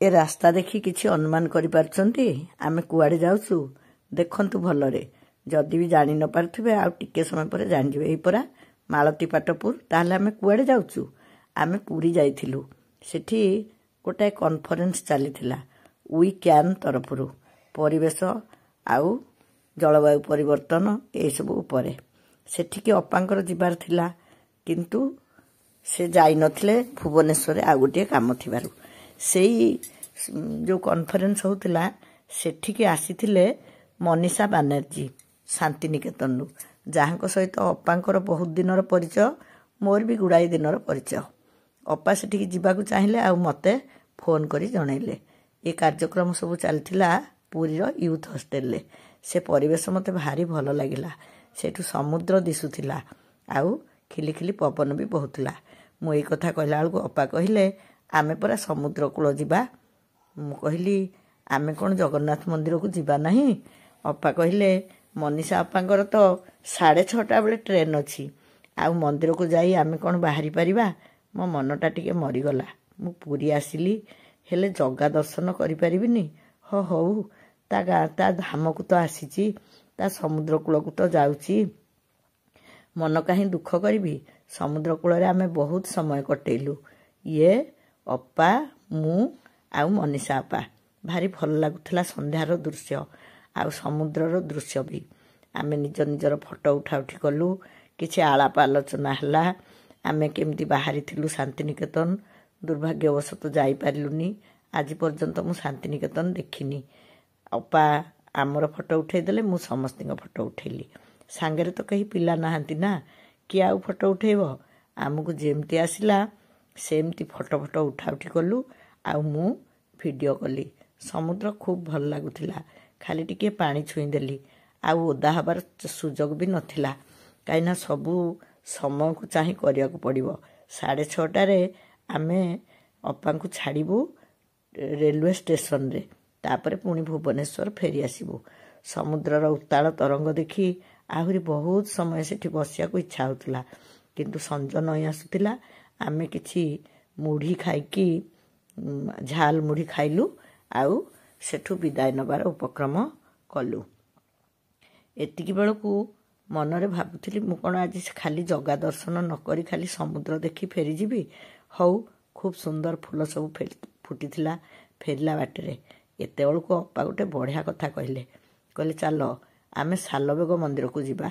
ए रास्ता देखी किसी अनुमान करिपारछंती आमे कुआडे जाउछु देखंतु भलरे जदि भी जानि न पारथिबे आ टिके समय पर जानि जिवे एई परा मालती पाटपुर ताहले आमे कुआडे जाउछु आमे पुरी जाइथिलु सेठी गोटे कॉन्फ्रेंस चलीथिला वी कैन तरफरु परिवेश आउ जलवायु परिवर्तन ए सब उपरे सेठी के अपांकर जिबार थिला किंतु से जाई नथिले भुवनेश्वर आ गोटे काम थिबारु सेई जो कॉन्फ्रेंस होतिला सेठी के आसीथिले मनीषा बनर्जी शांति निकेतन जहाँ सहित अपांकर बहुत दिनर परिचय मोर भी गुड़ाई दिनर परिचय अपा सेठी जीवाकू चाहिए आ मते फोन करी जनइले ये कार्यक्रम सब चलथिला पुरीर यूथ हॉस्टल ले से परिवेश मते भारी भल लागिला सेठू समुद्र दिसुथिला आउ खिली पवन भी बहुतला मु ए कथा कहला बेलू अपा कहले आमे परा समुद्र कूल जीवा मु कहली आमे कौन जगन्नाथ मंदिर को जीवा नहीं अपा कहले मनीषा अपांकर तो 6:30 बेले ट्रेन अच्छी आउ मंदिर को जाई आमे कौन बाहरी परिबा मो मनटा टिके मरीगला मु पूरी आसिली हेले जगा दर्शन करि परिबिनी हो हो ता धाम को तो आसीची ता समुद्र कूल को तो जाउची मन कहीं दुख करी समुद्र कूल रे आमे बहुत समय कटेलु ये अपा मु आउ मनीषा अपा भारी भल लगुला संध्यार दृश्य आउ समुद्रर दृश्य भी आमे निज निजर फोटो उठा उठी कलु किछि आलाप आलोचना हला आमे केमती बाहरी थिलु शांति निकेतन दुर्भाग्यवशत जाई पारिलुनी आज पर्यंत मु शांति निकेतन देखिनी अपा आमर फोटो उठे देले मु समस्तिंग फोटो उठेली सांगरे तो कहीं पिला नाहांती ना कि आउ फोटो उठेबो आमको जेमती आसिला सेमती फोटो फोटो उठा उठी कलु आउ मु वीडियो कली समुद्र खूब भल लगुला खाली टिके पानी छुई देली आउ ओदा हबार सुजोग भी नथिला काईना सबू समय को चाही करिया को पड़िबो 6:30 आमे अपा को छाड़ीबू रेलवे स्टेशन रे तापरे पुणी भुवनेश्वर फेरी आसीबू समुद्रर उताल तरंग देखी आहुरी बहुत समय सेठी बसिया को इच्छा होतला किंतु संज नई आसुतिला आमे किछि मुढ़ी खाइकी झाल मुढ़ी खाइलु आउ सेठू विदाय नबार उपक्रम कलु एतिकी बेलकू मनरे भाबुथिली मु कोन आज खाली जगा दर्शन न करी खाली समुद्र देखी फेरी जीवी हौ खूब सुंदर फूल सब फुटीथिला फेरला बाटरे एते बेलकू अपा गोटे बढ़िया कथा कहले चलो आमे सालबेग मंदिर को जीवा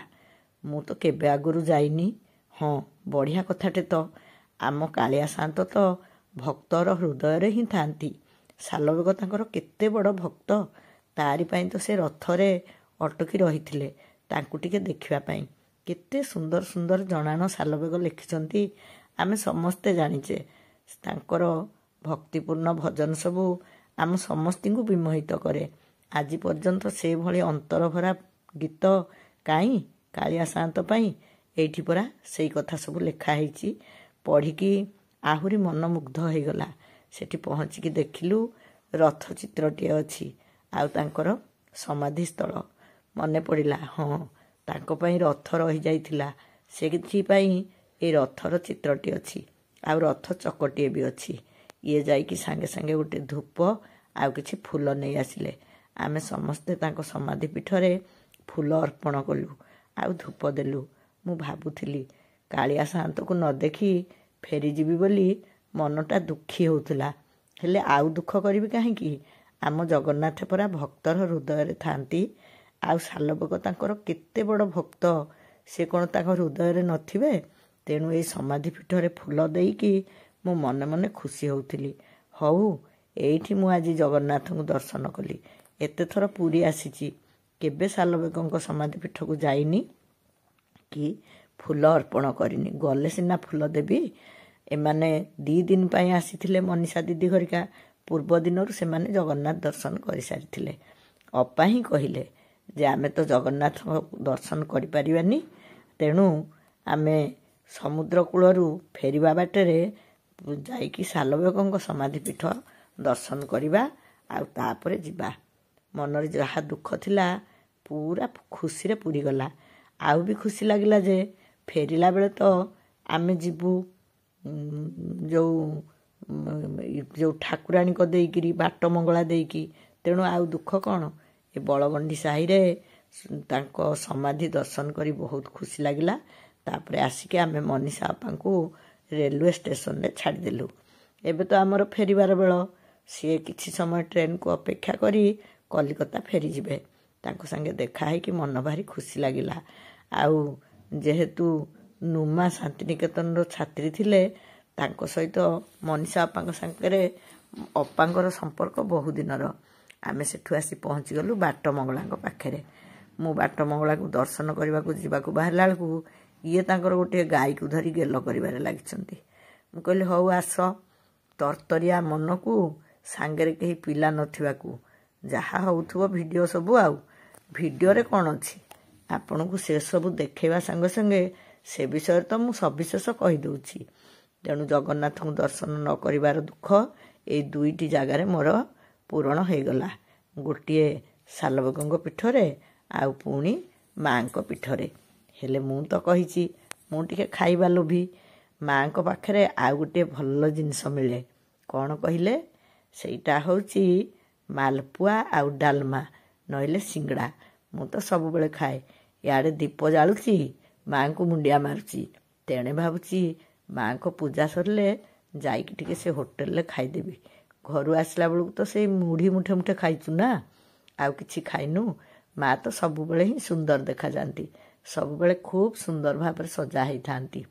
मु तो केबे आगुरु जाइनी हाँ बढ़िया कथाटे तो आम कालिया शांत तो भक्तर हृदय रे ही थांती सालबेग तांकर केते बड़ भक्त तारी पाई तो से रथरे अटकी रही तांकु टिके देखिबा पाई केते सुंदर सुंदर जणान सालबेग लिखिछंती आमे समस्ते जानिचे तांकर भक्तिपूर्ण भजन सबू आम समस्ती को विमोहित करे आज पर्यंत से भली अंतर भरा गीत काई कालिया शांत पाई एठी परा सेई कथा सब लिखा ହେଇची पढ़िकी आहुरी मन मुग्ध हो गला सेठी पहुँचिकी देखिलु रथ चित्रटी अच्छी आउ तांकर समाधि स्थल मने पड़िला हाँ तांको पई रथ रही जाइथिला सेथिपाई ए रथर चित्रटी अच्छी आउ रथ चकटी भी अच्छी ये जाइकी सांगे सांगे गोटे धूप आउ किछि फूल नहीं आसिले आमे समस्ते तांको समाधि पीठरे फूल अर्पण कलु आउ धूप देलु मु भाबुथिली कालिया शांत को न देखी फेरी जीवी बोली मनटा दुखी होउतला हेले आउ दुख करिवि काहेकि आम जगन्नाथ परा भक्तर हृदय रे थांती आउ सालबेग तांकर केते बड़ भक्त से कोन तांकर हृदय रे नथिबे तेणु ए समाधि पीठरे फूल देईकी मु मने मने खुशी होउथिली हौ एठी मु आज जगन्नाथ को दर्शन कली एते थर पूरी आसीची केबे सालबेगंक समाधि पीठ को जाइनी कि फूल अर्पण करिनी गले सिना फूल देवी एमाने 2 दिन पाई आसीथिले मनीषा दीदी घरिका पूर्व दिनरु से माने जगन्नाथ दर्शन करि सारिथिले अपा ही कहिले जे आमे तो जगन्नाथ दर्शन करि परिबानी तेणु आमे समुद्र कूलरू फेरिबा बाटरे जाइकी सालबेगंक समाधि पीठ दर्शन करिबा आ तापरे जिबा मनरे जहा दुख थिला पूरा खुशी रे पूरी गला आउ भी खुशी लागिला जे फेरिला बेले तो आमे जीवु जो जो ठाकुराणी को देकी बाट मंगला देकी तेणु आउ दुख कौन ए बलगंडी साही रे तांको समाधि दर्शन करी बहुत खुशी लगिला। तापरे आसिके आमे मनीषा आपा को रेलवे स्टेशन रे छाड़देलु। एबे तो आमर फेरिबार बेल सी किछि समय ट्रेन को अपेक्षा करी कलिकता फेरी जिबे। तांको संगे देखा है कि मन भारी खुशी लगिला। आउ जेहेतु नुमा शांतिनिकेतन रो छात्री थिले तांको सहित मनीषा अपांक संगे अपांकर संपर्क बहु दिनर। आमे सेठु आसी पहुँची गलु बाट मंगला पाखे। मु बाट मंगला को दर्शन करने को जीवाकू बाहरला बेलू ये तांकर गोटे गाई को धरी गेल कर लगी। मु कहली हौ आस तरतरिया मन को सांगरे कहीं पिला नथिबाकू जहा होउथुबो वीडियो सबू आउ वीडियो रे कौन अच्छी आपण को से सबू देखा संगे संगे से विषय तो मु सविशेष कहीदे। तेणु जगन्नाथ को दर्शन न करिवार दुख ए दुईटी जगार मोर पूरण हो गला। गोटे सालबगंग पीठरे आउ पुणी माँ को पीठरे। हेले मु तो कही मु टिके खाइबा लोभी माँ को पाखरे आउ गोटे भल जिनस मिले कौन कहले सेटा होची मालपुआ आउ डालमा नइले सिंगड़ा। मु तो सब बेले खाए याडे दीप जालुची माँ को मुंडिया मारुची तेणे भावुची माँ को पूजा सरले जाइकी टिके से होटेल ले खाइदेवी। घर आसला बेलू तो से मुढ़ी मुठे मुठे खाइचु ना आउ किछि खाइनु। माँ तो सब बेले ही सुंदर देखा जाती सब बेले खूब सुंदर भाव सजा ही थांती।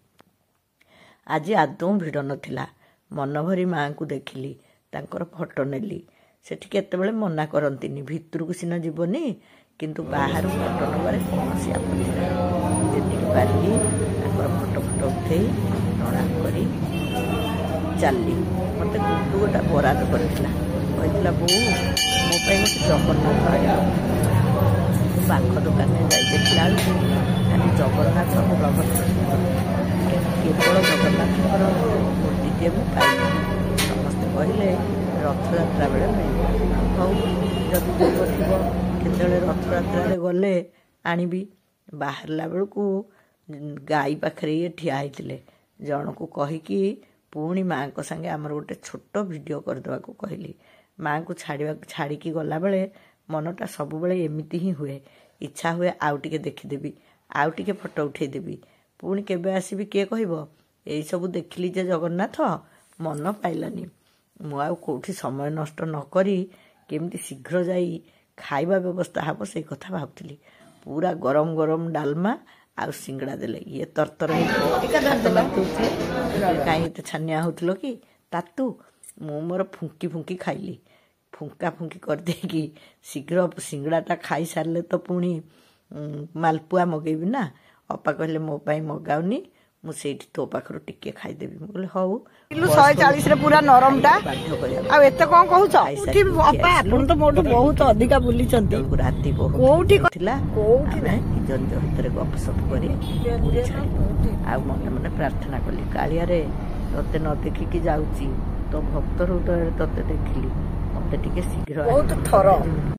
आज आदौ भिड़ नथिला मन भरी माँ को देखिली तांकर फोटो नेली। सेठी केतेबेले मना करंतिनी भितर को सिना जीवनी किंतु बाहर फोटो नबारे कौन सी आपत्ति नहीं। जेतिक पारिली तांकर फोटो फोटो उठे प्रणाम करी चलली। मत गुड्डू गोटा बराद करथिला कहथिला बो मो पे गोटे जगन्नाथ आनिब। पाख दुकान जाई देखला खाली जगन्नाथ बलभद्र केवल जगन्नाथर मूर्तिटे मु पाइली। समस्ते कहले रथयात्रा बेले मिल हौ जदि दुख थी केतले रथयात्रा गले आनिबी। बाहरला बेलू गाई पाखे ये ठिया होते जन को कहीकि पुणी माँ को संगे आमर गोटे छोट वीडियो करदेवा को कहली। माँ को छाड़ी गला बेले मनटा सब बेले एमती ही हुए इच्छा हुए आउ टिके देखीदेवी आउ टिके फोटो उठेदेवी पुणी केबे आसबि किए कहब यही सब देखिली जे जगन्नाथ मन पाइलानी। मु आउ कोठी समय नष्ट न करी केमती शीघ्र जाई खाइबा व्यवस्था हम से कथा भावुली। पूरा गरम गरम डालमा आउ सिंगड़ा देले ये तरतर कहीं छानिया होतलो कि तातु मु मोर फुंकी फुंकी खाइली। फुंका फुंकी करदे कि शीघ्र सिंगड़ाटा खाई सारे तो पुणी मालपुआ मगेबी ना। अपा कहले मो पाई मगाउनी मु सेठी तो पाखरु टिके खाइदेवी। मु कहले हौ किलो 140 रे पूरा नरमटा आ एते कोन कहउछ उठी अपा आपण तो मोटो बहुत अधिका बुली चंती राती बहुत कोठी थिला कोठी नै जन भीतर गपसप करी आ मन मन प्रार्थना कली कालिया रे तते न देखि कि जाउची तो भक्त हृदय तते देखिली मते टिके शीघ्र बहुत थर